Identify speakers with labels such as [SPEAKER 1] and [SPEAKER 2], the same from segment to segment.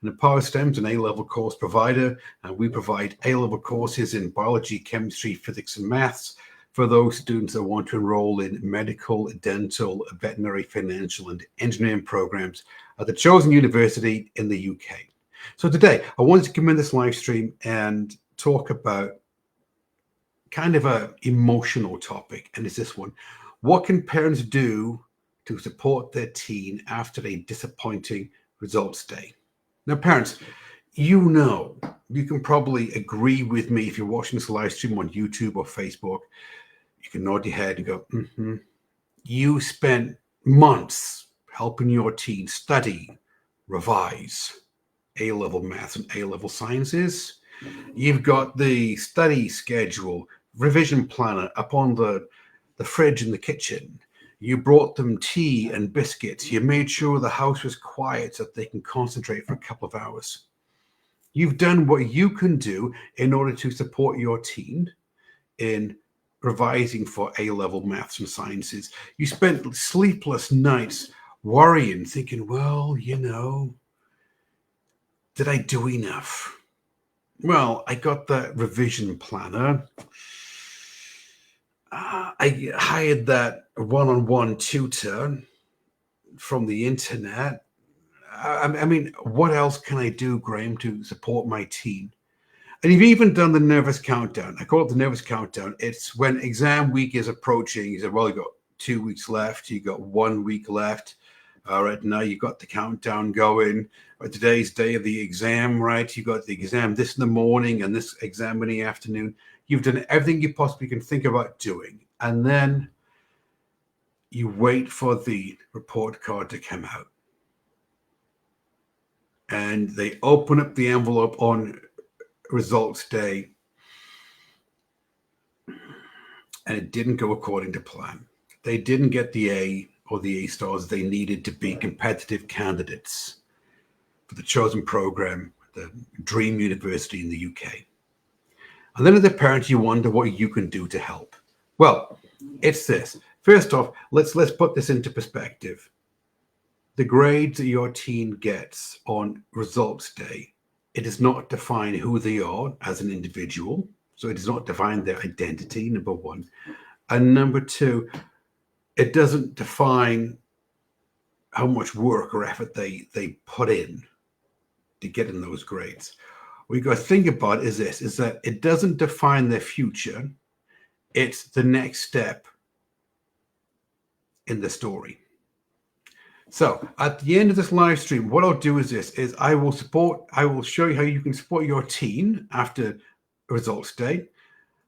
[SPEAKER 1] And Power STEM's an A-level course provider, and we provide A-level courses in biology, chemistry, physics, and maths for those students that want to enroll in medical, dental, veterinary, financial, and engineering programs at the chosen university in the UK. So today, I wanted to come in this live stream and talk about kind of an emotional topic, and it's this one. What can parents do to support their teen after a disappointing results day? Now, parents, you can probably agree with me if you're watching this live stream on YouTube or Facebook. You can nod your head and go, You spent months helping your teen study, revise A-level maths and A-level sciences. You've got the study schedule, revision planner up on the fridge in the kitchen. You brought them tea and biscuits. You made sure the house was quiet so that they can concentrate for a couple of hours. You've done what you can do in order to support your teen in revising for A-level maths and sciences. You spent sleepless nights worrying, thinking, well, did I do enough? Well, I got that revision planner. I hired that one-on-one tutor from the internet. I mean, what else can I do, Graham, to support my teen? And you've even done the nervous countdown. I call it the nervous countdown. It's when exam week is approaching. You say, well, you've got 2 weeks left. You've got 1 week left. All right, now you've got the countdown going. Today's day of the exam, right? You've got the exam this in the morning and this exam in the afternoon. You've done everything you possibly can think about doing. And then you wait for the report card to come out. And they open up the envelope on results day. And it didn't go according to plan. They didn't get the A or the A stars they needed to be competitive candidates for the chosen program, the dream university in the UK. And then as a parent, you wonder what you can do to help. Well, it's this. First off, let's put this into perspective. The grades that your teen gets on results day, it does not define who they are as an individual. So it does not define their identity, number one. And number two, it doesn't define how much work or effort they put in to get in those grades. What you got to think about is that it doesn't define their future. It's the next step in the story. So at the end of this live stream, what I'll do is I will show you how you can support your teen after results day,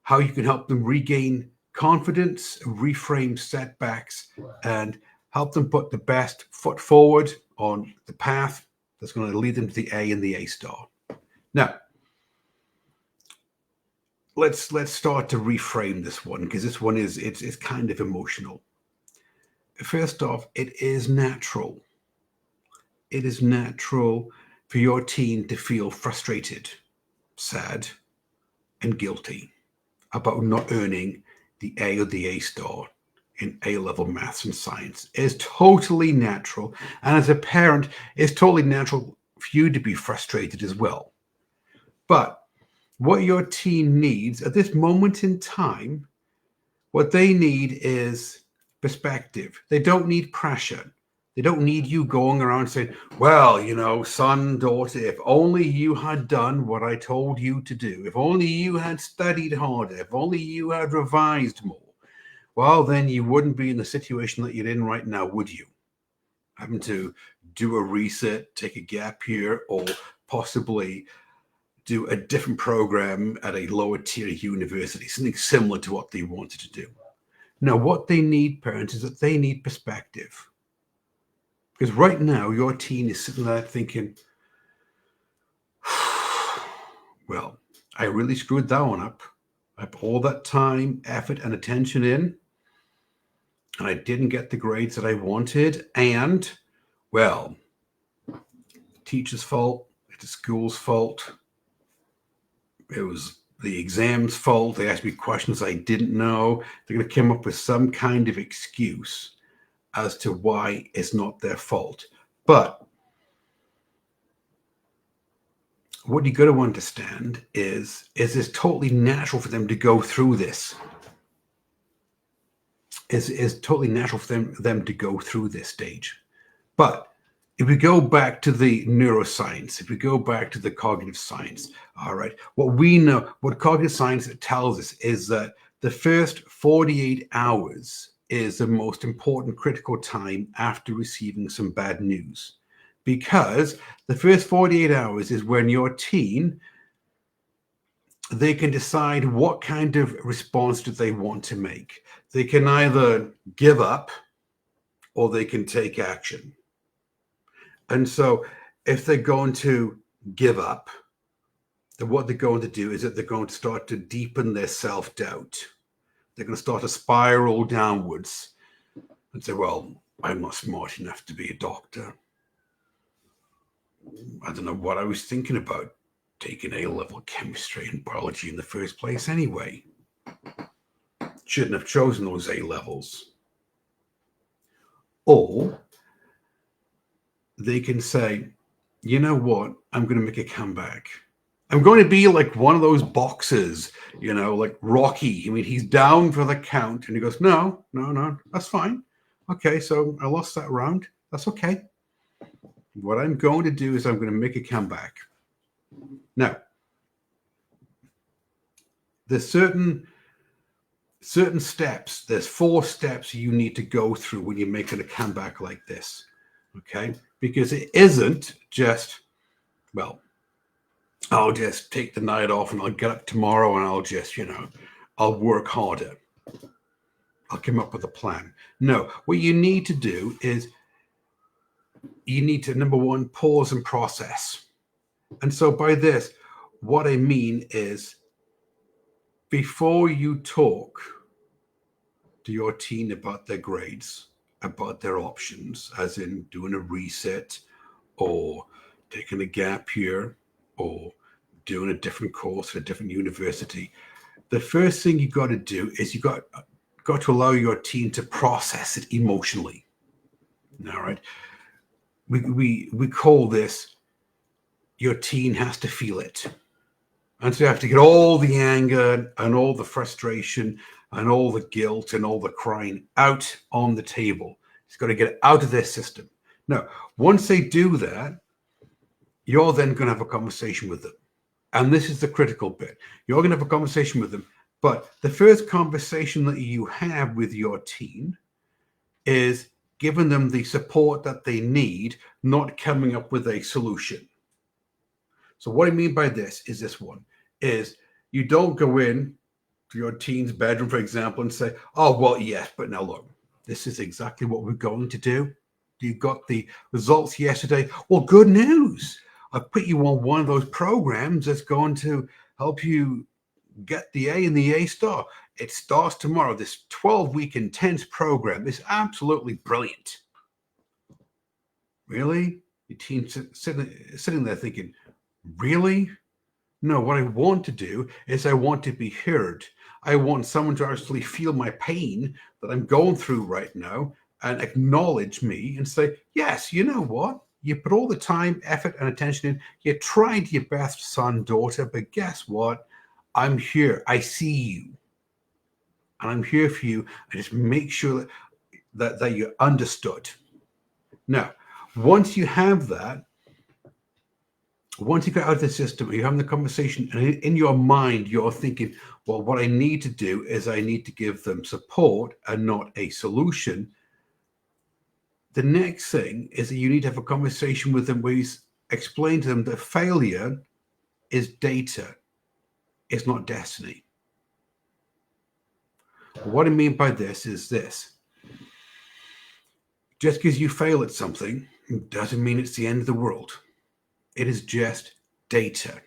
[SPEAKER 1] how you can help them regain confidence, reframe setbacks, and help them put the best foot forward on the path that's going to lead them to the A and the A star. Now, let's start to reframe this one, because this one is kind of emotional. First off, it is natural. It is natural for your teen to feel frustrated, sad, and guilty about not earning the A or the A star in A-level maths and science. It is totally natural. And as a parent, it's totally natural for you to be frustrated as well. But what your teen needs at this moment in time, what they need is perspective. They don't need pressure. They don't need you going around saying, well, son, daughter, if only you had done what I told you to do, if only you had studied harder, if only you had revised more, well, then you wouldn't be in the situation that you're in right now, would you? Having to do a reset, take a gap year, or possibly do a different program at a lower tier university, something similar to what they wanted to do. Now, what they need, parents, is that they need perspective. Because right now, your teen is sitting there thinking, well, I really screwed that one up. I put all that time, effort, and attention in, and I didn't get the grades that I wanted. And, well, the teacher's fault, it's the school's fault. It was the exam's fault. They asked me questions I didn't know. They're going to come up with some kind of excuse as to why it's not their fault. But what you got to understand is it's totally natural for them to go through this. It's totally natural for them to go through this stage. But if we go back to the neuroscience, if we go back to the cognitive science, all right, what we know, what cognitive science tells us is that the first 48 hours is the most important critical time after receiving some bad news. Because the first 48 hours is when your teen, they can decide what kind of response do they want to make. They can either give up or they can take action. And so if they're going to give up, then what they're going to do is that they're going to start to deepen their self-doubt. They're going to start to spiral downwards and say, well, I'm not smart enough to be a doctor. I don't know what I was thinking about taking A-level chemistry and biology in the first place anyway. Shouldn't have chosen those A-levels. Or they can say, you know what, I'm going to make a comeback. I'm going to be like one of those boxers, like Rocky. I mean, he's down for the count and he goes, no, that's fine. Okay, so I lost that round. That's okay. What I'm going to do is I'm going to make a comeback. Now, there's certain steps. There's 4 steps you need to go through when you're making a comeback like this, okay? Because it isn't just, well, I'll just take the night off and I'll get up tomorrow and I'll just, I'll work harder. I'll come up with a plan. No, what you need to do is you need to, number 1, pause and process. And so by this, what I mean is before you talk to your teen about their grades, about their options, as in doing a reset or taking a gap year or doing a different course at a different university, the first thing you got to do is you got to allow your teen to process it emotionally. All right. We call this, your teen has to feel it. And so you have to get all the anger and all the frustration and all the guilt and all the crying out on the table. It's got to get out of their system. Now, once they do that, you're then going to have a conversation with them. And this is the critical bit. You're going to have a conversation with them. But the first conversation that you have with your teen is giving them the support that they need, not coming up with a solution. So what I mean by this is this one, is you don't go in to your teen's bedroom, for example, and say, oh, well, yes, but now look, this is exactly what we're going to do. You got the results yesterday. Well, good news. I put you on one of those programs that's going to help you get the A and the A star. It starts tomorrow. This 12-week intense program is absolutely brilliant. Really? Your teen sitting there thinking, really? No, what I want to do is I want to be heard. I want someone to actually feel my pain that I'm going through right now and acknowledge me and say, yes, you know what? You put all the time, effort, and attention in. You tried your best, son, daughter, but guess what? I'm here. I see you. And I'm here for you. I just make sure that you're understood. Now, once you have that, once you get out of the system, you're having the conversation, and in your mind, you're thinking, well, what I need to do is I need to give them support and not a solution. The next thing is that you need to have a conversation with them where you explain to them that failure is data. It's not destiny. What I mean by this is this. Just because you fail at something doesn't mean it's the end of the world. It is just data.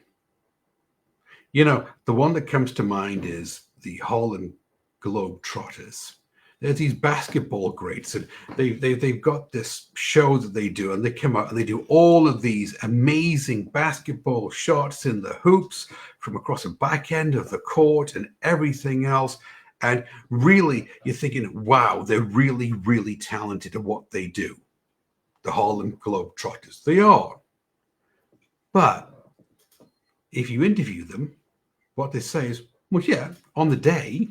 [SPEAKER 1] The one that comes to mind is the Harlem Globetrotters. There's these basketball greats, and they've got this show that they do, and they come out and they do all of these amazing basketball shots in the hoops from across the back end of the court and everything else. And really, you're thinking, wow, they're really, really talented at what they do. The Harlem Globetrotters, they are. But if you interview them, what they say is, well, yeah, on the day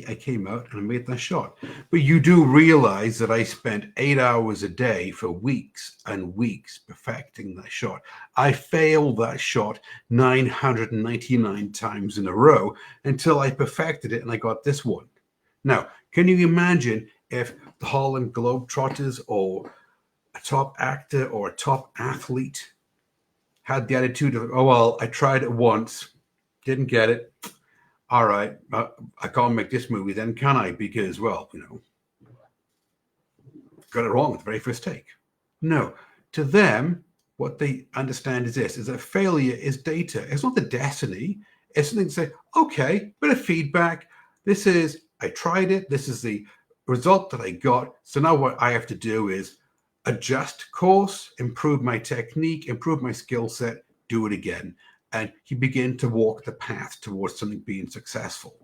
[SPEAKER 1] I came out and I made that shot. But you do realize that I spent 8 hours a day for weeks and weeks perfecting that shot. I failed that shot 999 times in a row until I perfected it and I got this one. Now, can you imagine if the Harlem Globetrotters or a top actor or a top athlete had the attitude of, oh, well, I tried it once, didn't get it. All right, I can't make this movie then, can I? Because, well, got it wrong at the very first take. No, to them, what they understand is this, is that failure is data. It's not the destiny. It's something to say, okay, bit of feedback. This is, I tried it. This is the result that I got. So now what I have to do is adjust course, improve my technique, improve my skill set, do it again. And you begin to walk the path towards something being successful.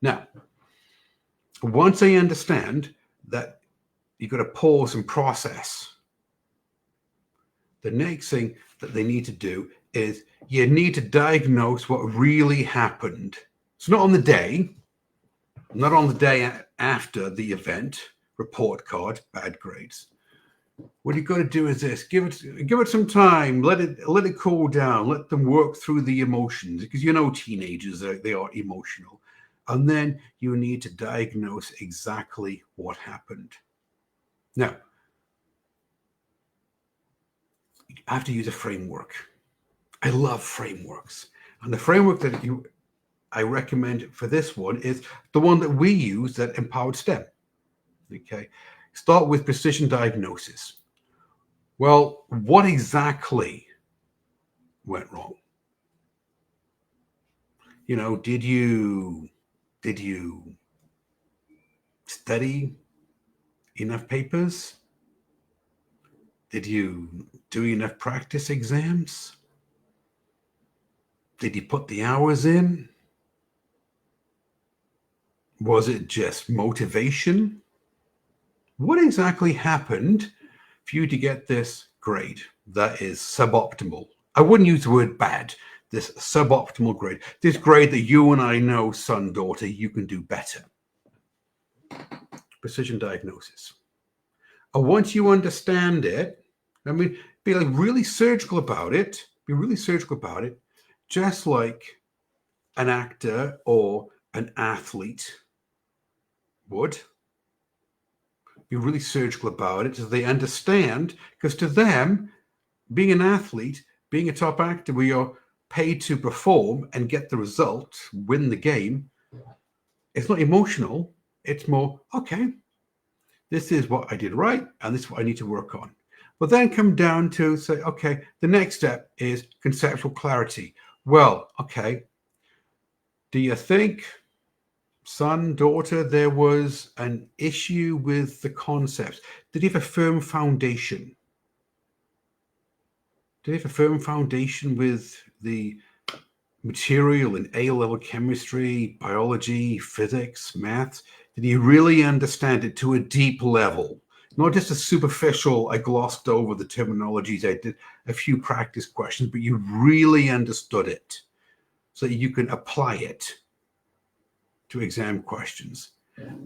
[SPEAKER 1] Now, once I understand that you've got to pause and process, the next thing that they need to do is you need to diagnose what really happened. It's not on the day, not on the day after the event, report card, bad grades. What you've got to do is this: give it some time, let it cool down, let them work through the emotions, because teenagers they are emotional, and then you need to diagnose exactly what happened. Now, you have to use a framework. I love frameworks, and the framework that I recommend for this one is the one that we use at Empowered STEM. Okay, start with precision diagnosis. Well, what exactly went wrong? Did you study enough papers? Did you do enough practice exams? Did you put the hours in? Was it just motivation? What exactly happened for you to get this grade that is suboptimal? I wouldn't use the word bad. This suboptimal grade, this grade that you and I know, son, daughter, you can do better. Precision diagnosis. And once you understand it, be like really surgical about it. Be really surgical about it, just like an actor or an athlete would. Be really surgical about it so they understand, because to them, being an athlete, being a top actor, where you're paid to perform and get the result, win the game, it's not emotional. It's more, okay, this is what I did right, and this is what I need to work on. But then come down to say, okay, the next step is conceptual clarity. Well, okay, do you think, son, daughter, there was an issue with the concepts? Did he have a firm foundation? Did he have a firm foundation with the material in A-level chemistry, biology, physics, maths? Did he really understand it to a deep level? Not just a superficial, I glossed over the terminologies, I did a few practice questions, but you really understood it so that you can apply it to exam questions.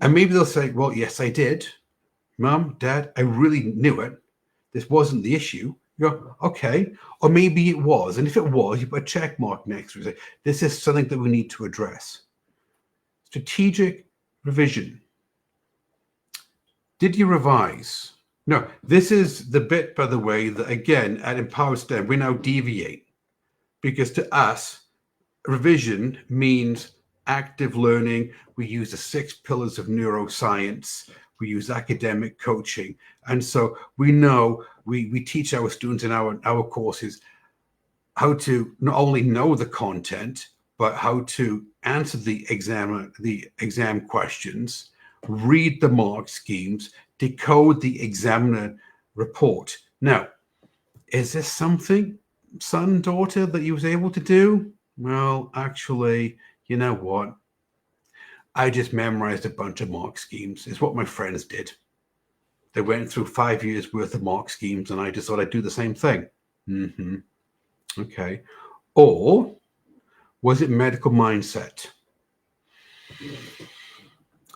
[SPEAKER 1] And maybe they'll say, well, yes, I did. Mom, Dad, I really knew it. This wasn't the issue. You go, okay. Or maybe it was. And if it was, you put a check mark next to it. Say, this is something that we need to address. Strategic revision. Did you revise? No, this is the bit, by the way, that again, at Empowered STEM, we now deviate. Because to us, revision means active learning. We use the 6 pillars of neuroscience. We use academic coaching. And so we know, we teach our students in our courses how to not only know the content, but how to answer the exam questions, read the mark schemes, decode the examiner report. Now, is this something, son, daughter, that you was able to do? Well, actually, you know what? I just memorized a bunch of mark schemes. It's what my friends did. They went through 5 years worth of mark schemes, and I just thought I'd do the same thing. Okay. Or was it medical mindset?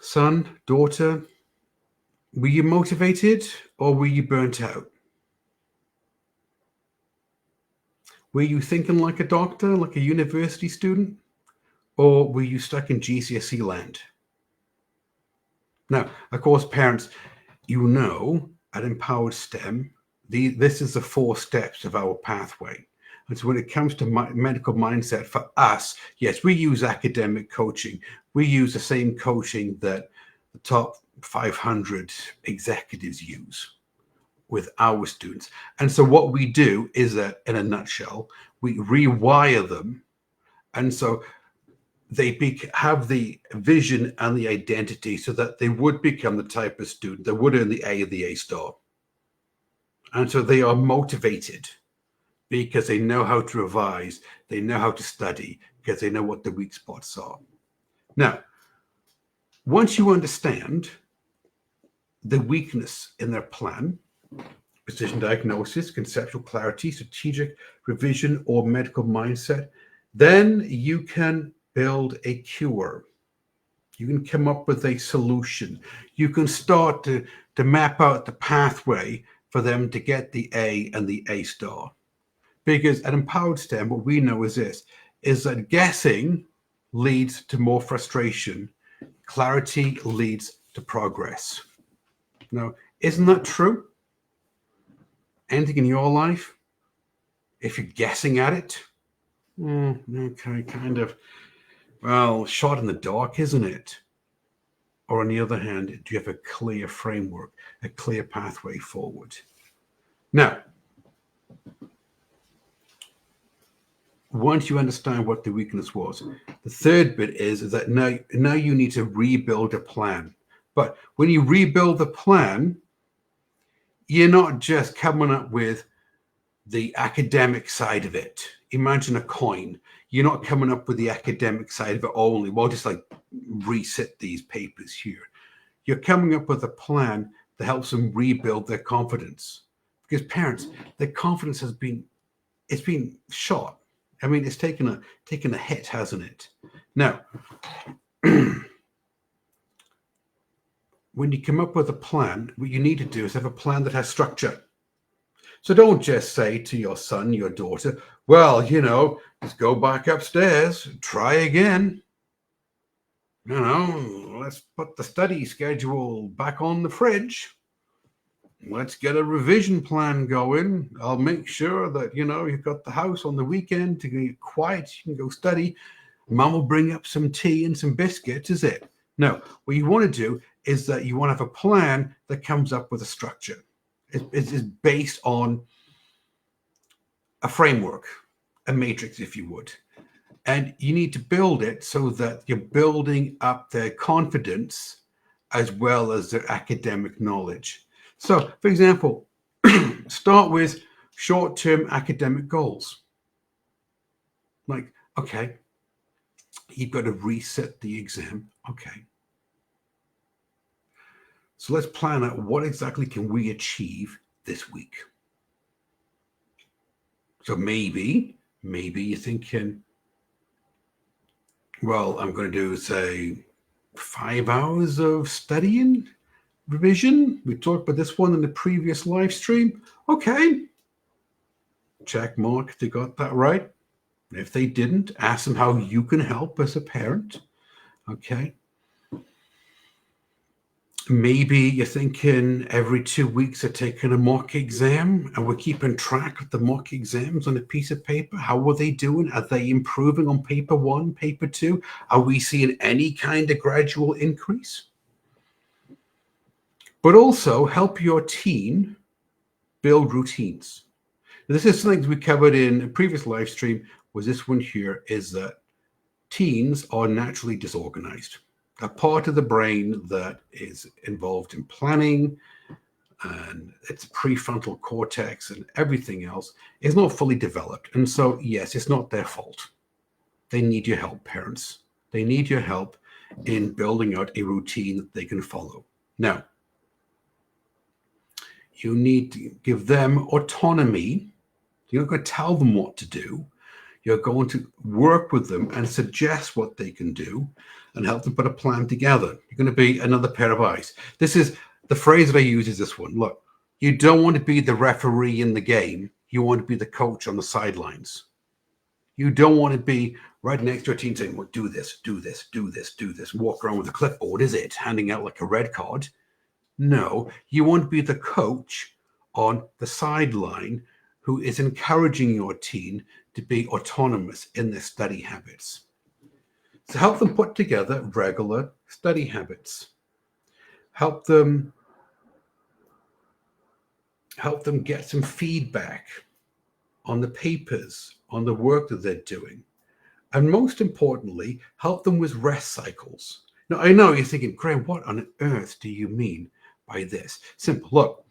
[SPEAKER 1] Son, daughter, were you motivated or were you burnt out? Were you thinking like a doctor, like a university student? Or were you stuck in GCSE land? Now, of course, parents, you know, at Empowered STEM, this is the 4 steps of our pathway. And so when it comes to medical mindset for us, yes, we use academic coaching. We use the same coaching that the top 500 executives use with our students. And so what we do is that, in a nutshell, we rewire them. And so they have the vision and the identity so that they would become the type of student that would earn the A or the A star. And so they are motivated because they know how to revise, they know how to study, because they know what the weak spots are. Now, once you understand the weakness in their plan, precision diagnosis, conceptual clarity, strategic revision, or medical mindset, then you can build a cure. You can come up with a solution. You can start to map out the pathway for them to get the A and the A star. Because at Empowered STEM, what we know is this, is that guessing leads to more frustration. Clarity leads to progress. Now, isn't that true? Anything in your life, if you're guessing at it, okay, kind of, well, shot in the dark, isn't it? Or on the other hand, do you have a clear framework, a clear pathway forward? Now, once you understand what the weakness was, the third bit is that now you need to rebuild a plan. But when you rebuild the plan, you're not just coming up with the academic side of it. Imagine a coin. You're not coming up with the academic side of it only. Well, just like reset these papers here. You're coming up with a plan that helps them rebuild their confidence. Because parents, their confidence has been shot. I mean, it's taken a hit, hasn't it? Now, when you come up with a plan, what you need to do is have a plan that has structure. So don't just say to your son, your daughter, well, just go back upstairs, try again. Let's put the study schedule back on the fridge. Let's get a revision plan going. I'll make sure that, you've got the house on the weekend to get quiet. You can go study. Mom will bring up some tea and some biscuits, is it? No, what you want to do is that you want to have a plan that comes up with a structure. It's based on a framework, a matrix, if you would. And you need to build it so that you're building up their confidence as well as their academic knowledge. So, for example, start with short-term academic goals. Like, okay, you've got to reset the exam. Okay. So let's plan out what exactly can we achieve this week. So maybe you're thinking, well, I'm going to do, say, 5 hours of studying, revision. We talked about this one in the previous live stream. Okay. Check mark if they got that right. If they didn't, ask them how you can help as a parent. Okay. Maybe you're thinking every 2 weeks they're taking a mock exam and we're keeping track of the mock exams on a piece of paper. How are they doing? Are they improving on paper 1, paper 2? Are we seeing any kind of gradual increase? But also help your teen build routines. This is something we covered in a previous live stream, was this one here, is that teens are naturally disorganized. A part of the brain that is involved in planning and its prefrontal cortex and everything else is not fully developed. And so, yes, it's not their fault. They need your help, parents. They need your help in building out a routine that they can follow. Now, you need to give them autonomy You're not going to tell them what to do. You're going to work with them and suggest what they can do and help them put a plan together. You're going to be another pair of eyes. This is the phrase that I use is this one. Look, you don't want to be the referee in the game. You want to be the coach on the sidelines. You don't want to be right next to a team saying, well, do this, do this, do this, do this, walk around with a clipboard, is it? Handing out like a red card. No, you want to be the coach on the sideline who is encouraging your team to be autonomous in their study habits. So help them put together regular study habits. Help them get some feedback on the papers, on the work that they're doing. And most importantly, help them with rest cycles. Now, I know you're thinking, Graham, what on earth do you mean by this? Simple. Look,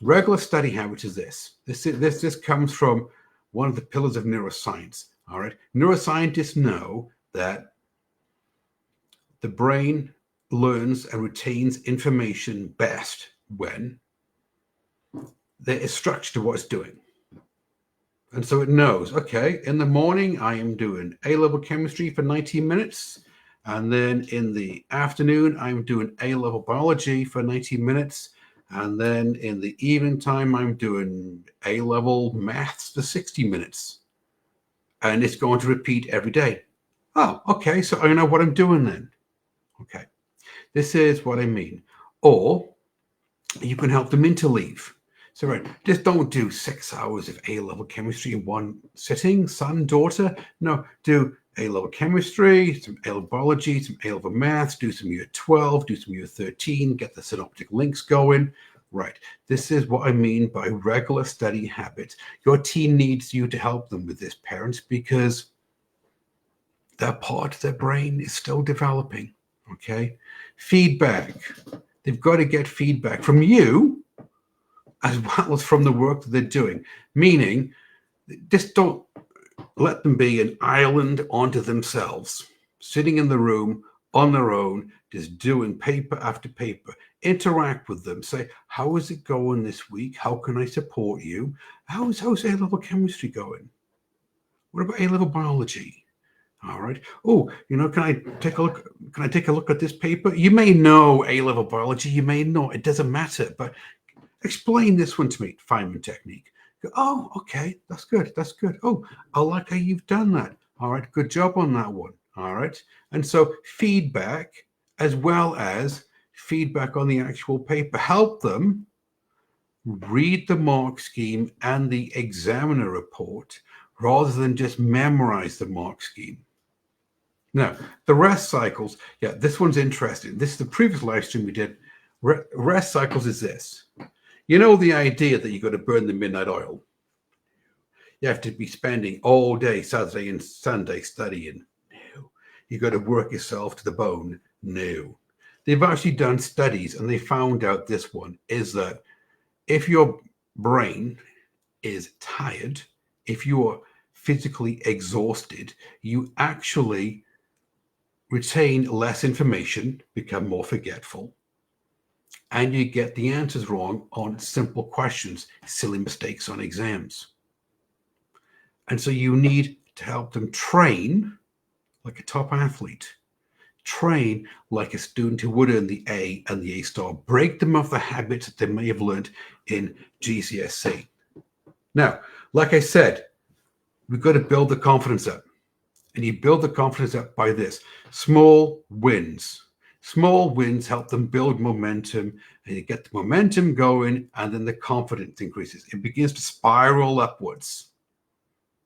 [SPEAKER 1] regular study habits is this. This comes from one of the pillars of neuroscience. All right. Neuroscientists know that the brain learns and retains information best when there is structure to what it's doing. And so it knows, okay, in the morning, I am doing A-level chemistry for 90 minutes. And then in the afternoon, I'm doing A-level biology for 90 minutes. And then in the evening time, I'm doing A-level maths for 60 minutes. And it's going to repeat every day. Oh, okay, so I know what I'm doing then. Okay, this is what I mean. Or you can help them interleave. So right, just don't do 6 hours of A-level chemistry in one sitting, son, daughter. No, do A-level chemistry, some A-level biology, some A-level maths, do some year 12, do some year 13, get the synoptic links going. Right, this is what I mean by regular study habits. Your team needs you to help them with this, parents, because that part of their brain is still developing, okay? Feedback. They've got to get feedback from you as well as from the work that they're doing. Meaning, just don't let them be an island onto themselves, sitting in the room on their own, just doing paper after paper. Interact with them. Say, how is it going this week? How can I support you? How's A-level chemistry going? What about A-level biology? All right. Oh, can I take a look? Can I take a look at this paper? You may know A-level biology, you may not. It doesn't matter. But explain this one to me, Feynman technique. Go, oh, okay, that's good. That's good. Oh, I like how you've done that. All right, good job on that one. All right. And so feedback as well as feedback on the actual paper. Help them read the mark scheme and the examiner report rather than just memorize the mark scheme. Now, the rest cycles, yeah, this one's interesting. This is the previous live stream we did. Rest cycles is this. You know the idea that you got to burn the midnight oil. You have to be spending all day, Saturday and Sunday, studying. No. You got to work yourself to the bone. No. They've actually done studies and they found out this one is that if your brain is tired, if you are physically exhausted, you actually retain less information, become more forgetful, and you get the answers wrong on simple questions, silly mistakes on exams. And so you need to help them train like a top athlete, train like a student who would earn the A and the A star, break them of the habits that they may have learned in GCSE. Now, like I said, we've got to build the confidence up. And you build the confidence up by this. Small wins. Small wins help them build momentum, and you get the momentum going, and then the confidence increases. It begins to spiral upwards.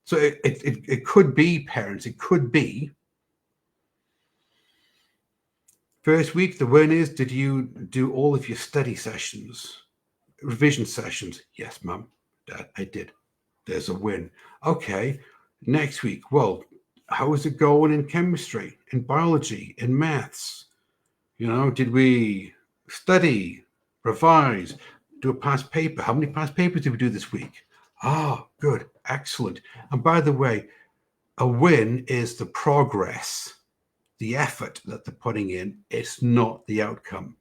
[SPEAKER 1] So it could be, parents, it could be, first week, the win is, did you do all of your study sessions, revision sessions? Yes, Mum, Dad, I did. There's a win. Okay, next week, well, how is it going in chemistry, in biology, in maths? Did we study, revise, do a past paper? How many past papers did we do this week? Ah, good, excellent. And by the way, a win is the progress, the effort that they're putting in. It's not the outcome.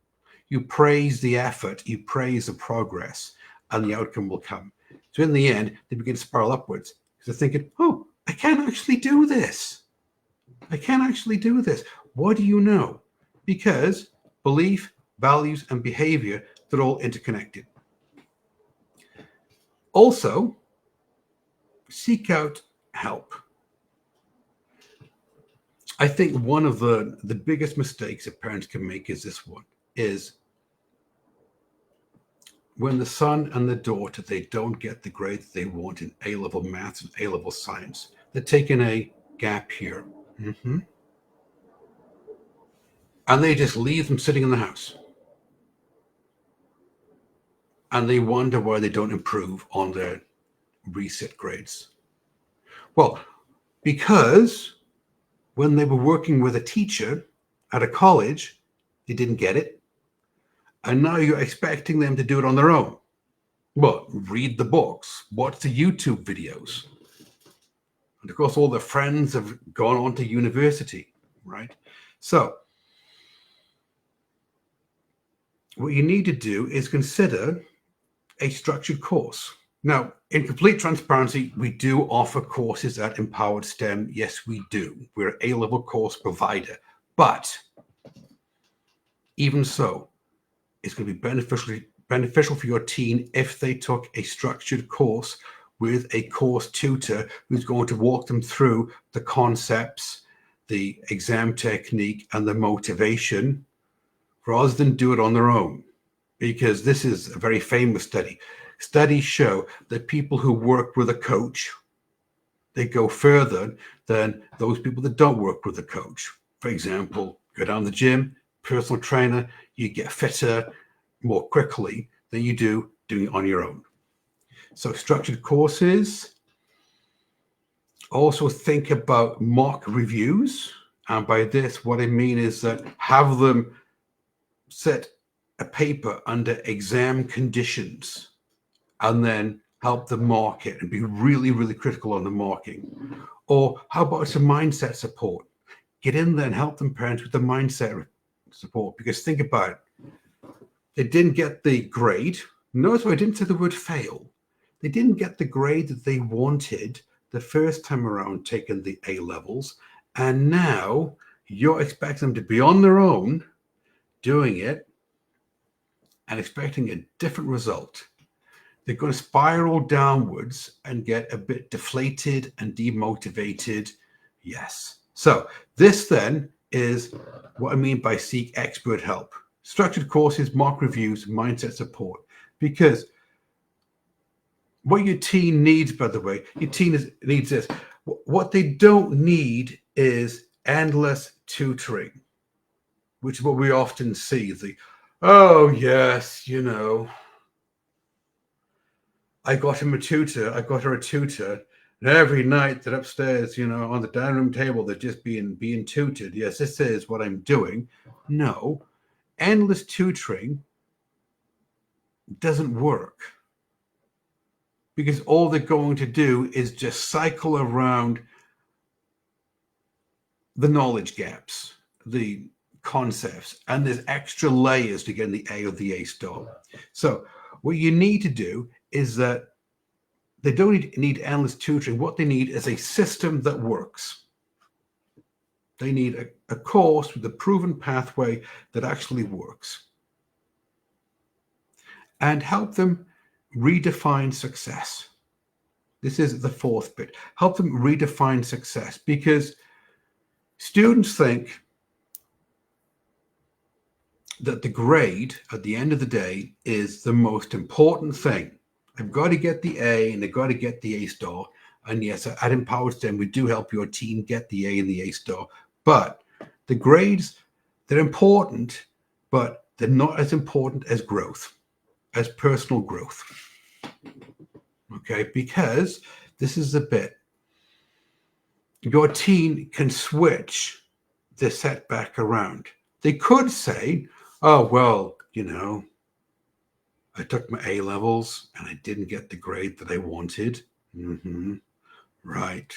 [SPEAKER 1] You praise the effort, you praise the progress, and the outcome will come. So in the end, they begin to spiral upwards because they're thinking, oh, I can actually do this. I can actually do this. What do you know? Because belief, values, and behavior, they're all interconnected. Also, seek out help. I think one of the biggest mistakes that parents can make is this one, is when the son and the daughter, they don't get the grade that they want in A-level maths and A-level science. They're taking a gap year. And they just leave them sitting in the house. And they wonder why they don't improve on their reset grades. Well, because when they were working with a teacher at a college, they didn't get it. And now you're expecting them to do it on their own. Well, read the books, watch the YouTube videos. And of course, all their friends have gone on to university, right? So what you need to do is consider a structured course. Now, in complete transparency, we do offer courses at Empowered STEM. Yes, we do. We're an A-level course provider. But even so, it's going to be beneficial for your teen if they took a structured course with a course tutor who's going to walk them through the concepts, the exam technique, and the motivation, rather than do it on their own. Because this is a very famous study. Studies show that people who work with a coach, they go further than those people that don't work with a coach. For example, go down to the gym, personal trainer, you get fitter more quickly than you do doing it on your own. So structured courses. Also think about mock reviews. And by this, what I mean is that have them set a paper under exam conditions and then help them mark it and be really, really critical on the marking. Or how about some mindset support? Get in there and help them parents with the mindset support, because think about it. They didn't get the grade. Notice why I didn't say the word fail. They didn't get the grade that they wanted the first time around taking the A levels. And now you're expecting them to be on their own doing it and expecting a different result. They're going to spiral downwards and get a bit deflated and demotivated. Yes. So this then is what I mean by seek expert help. Structured courses, mock reviews, mindset support. Because what your teen needs, by the way, your teen needs this. What they don't need is endless tutoring, which is what we often see. Oh, yes, I got him a tutor. I got her a tutor. And every night they're upstairs, on the dining room table, they're just being tutored. Yes, this is what I'm doing. No, endless tutoring doesn't work, because all they're going to do is just cycle around the knowledge gaps, the concepts, and there's extra layers to get the A or the A star. So what you need to do is that they don't need endless tutoring. What they need is a system that works. They need a course with a proven pathway that actually works. And help them redefine success. This is the fourth bit. Help them redefine success, because students think that the grade at the end of the day is the most important thing. I've got to get the A and they've got to get the A star. And yes, at Empowered STEM, we do help your team get the A and the A star. But the grades, they're important, but they're not as important as growth, as personal growth. Okay, because this is the bit. Your teen can switch the setback around. They could say, oh, well, I took my A levels and I didn't get the grade that I wanted. Right.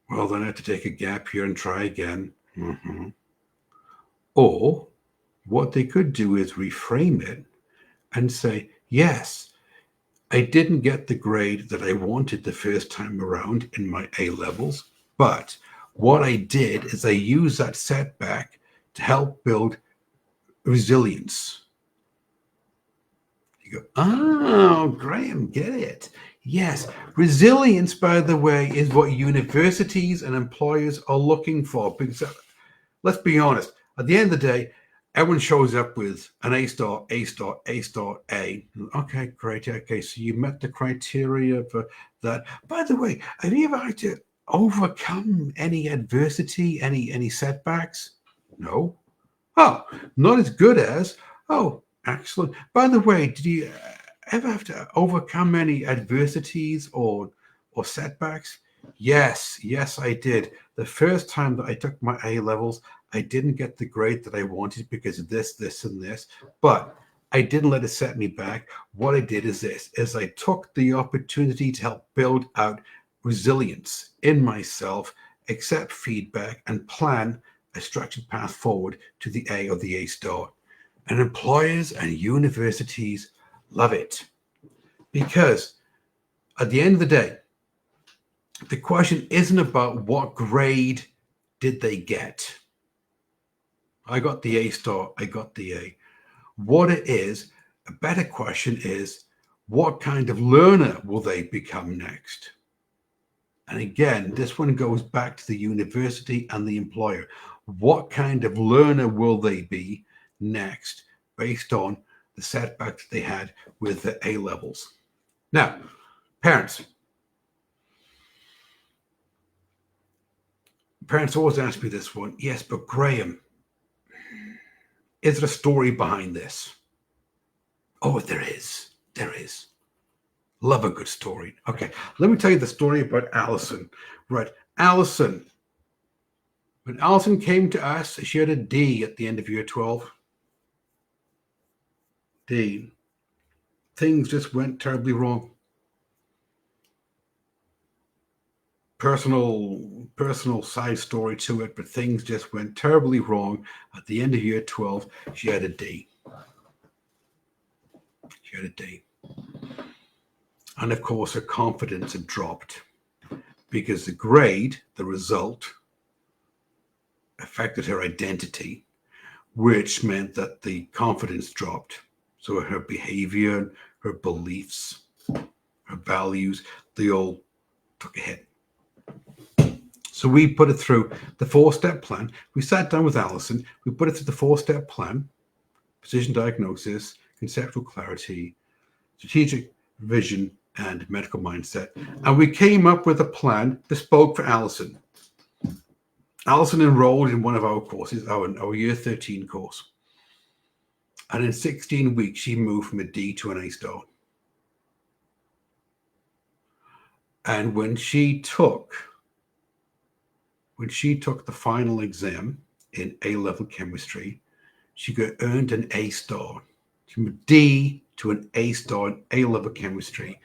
[SPEAKER 1] Well, then I have to take a gap here and try again. Or what they could do is reframe it and say, yes, I didn't get the grade that I wanted the first time around in my A levels, but what I did is I used that setback to help build resilience. You go, oh, Graham, get it. Yes, resilience, by the way, is what universities and employers are looking for. Because let's be honest, at the end of the day, everyone shows up with an A star, A star, A star, A. Okay, great. Okay, so you met the criteria for that. By the way, have you ever had to overcome any adversity, any setbacks? No. Oh, not as good as. Oh, excellent. By the way, did you ever have to overcome any adversities or setbacks? Yes, I did. The first time that I took my A levels, I didn't get the grade that I wanted because of this, and this. But I didn't let it set me back. What I did is I took the opportunity to help build out resilience in myself, accept feedback, and plan a structured path forward to the A or the A star. And employers and universities love it because at the end of the day, the question isn't about what grade did they get. I got the A star, I got the A. What it is, a better question is, what kind of learner will they become next? And again, this one goes back to the university and the employer. What kind of learner will they be next based on the setbacks they had with the A levels? Now, parents always ask me this one. Yes, but Graham, is there a story behind this? Oh, there is. There is. Love a good story. Okay, let me tell you the story about Allison. Right, Allison. When Allison came to us, she had a D at the end of year 12. D. Things just went terribly wrong. Personal side story to it, but things just went terribly wrong. At the end of year 12, she had a D. She had a D. And of course, her confidence had dropped because the grade, the result, affected her identity, which meant that the confidence dropped. So her behavior, her beliefs, her values, they all took a hit. So we put it through the 4-step plan. We sat down with Allison. We put it through the 4-step plan: precision diagnosis, conceptual clarity, strategic vision, and medical mindset. And we came up with a plan bespoke for Allison. Allison enrolled in one of our courses, our year 13 course. And in 16 weeks, she moved from a D to an A star. And when she took the final exam in A-level chemistry, she earned an A star. From a D to an A star in A-level chemistry.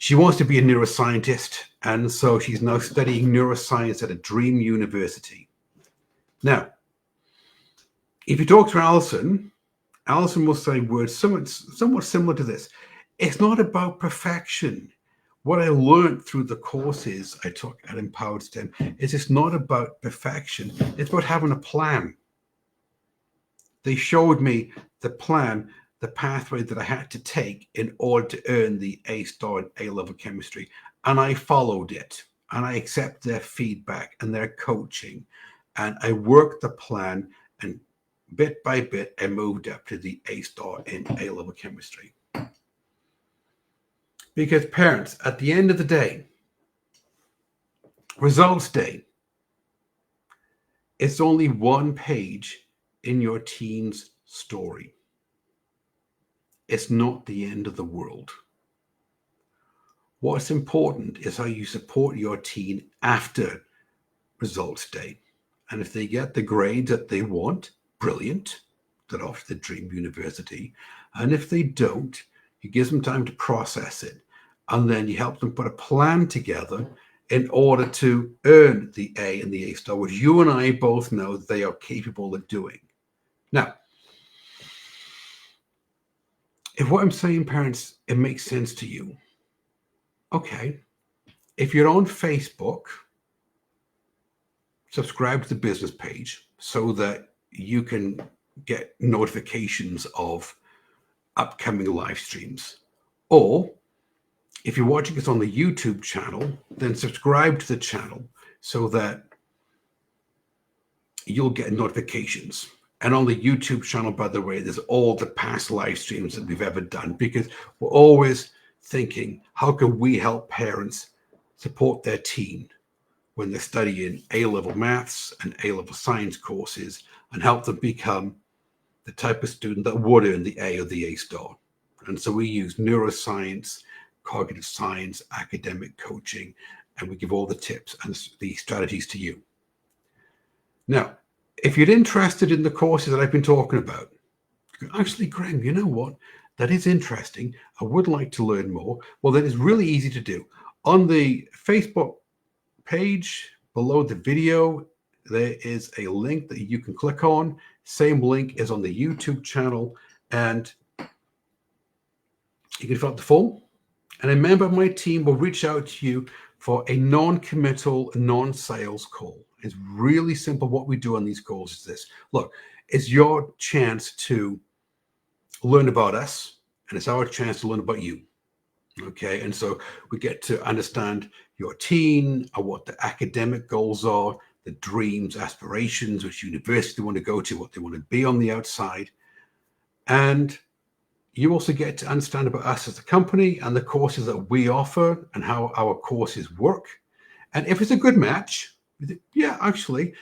[SPEAKER 1] She wants to be a neuroscientist, and so she's now studying neuroscience at a dream university. Now, if you talk to Allison will say words somewhat similar to this. It's not about perfection. What I learned through the courses I took at Empowered STEM is it's not about perfection. It's about having a plan. They showed me the plan, the pathway that I had to take in order to earn the A star in A-level chemistry. And I followed it. And I accept their feedback and their coaching. And I worked the plan, and bit by bit, I moved up to the A star in A-level chemistry. Because parents, at the end of the day, results day, it's only one page in your teen's story. It's not the end of the world. What's important is how you support your teen after results day. And if they get the grade that they want, brilliant, they're off to the dream university. And if they don't, you give them time to process it. And then you help them put a plan together in order to earn the A and the A star, which you and I both know they are capable of doing. Now, If what I'm saying, parents, it makes sense to you, okay. If you're on Facebook, subscribe to the business page so that you can get notifications of upcoming live streams. Or if you're watching us on the YouTube channel, then subscribe to the channel so that you'll get notifications. And on the YouTube channel, by the way, there's all the past live streams that we've ever done, because we're always thinking, how can we help parents support their teen when they're studying A-level maths and A-level science courses, and help them become the type of student that would earn the A or the A star. And so we use neuroscience, cognitive science, academic coaching, and we give all the tips and the strategies to you. Now, if you're interested in the courses that I've been talking about, actually, Graham, you know what? That is interesting. I would like to learn more. Well, then it's really easy to do. On the Facebook page below the video, there is a link that you can click on. Same link is on the YouTube channel, and you can fill out the form, and a member of my team will reach out to you for a non-committal, non-sales call. It's really simple. What we do on these calls is this. Look, it's your chance to learn about us, and it's our chance to learn about you. Okay, and so we get to understand your teen, or what the academic goals are, the dreams, aspirations, which university they want to go to, what they want to be on the outside. And you also get to understand about us as a company and the courses that we offer and how our courses work. And if it's a good match, yeah, actually,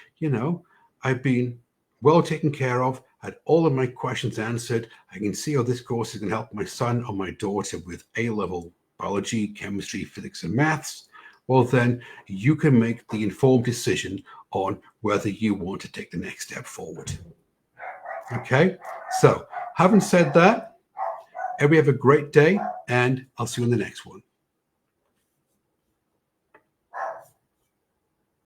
[SPEAKER 1] I've been well taken care of, had all of my questions answered. I can see how this course is going to help my son or my daughter with A-level biology, chemistry, physics, and maths. Well, then you can make the informed decision on whether you want to take the next step forward. Okay, so having said that, everybody have a great day, and I'll see you in the next one.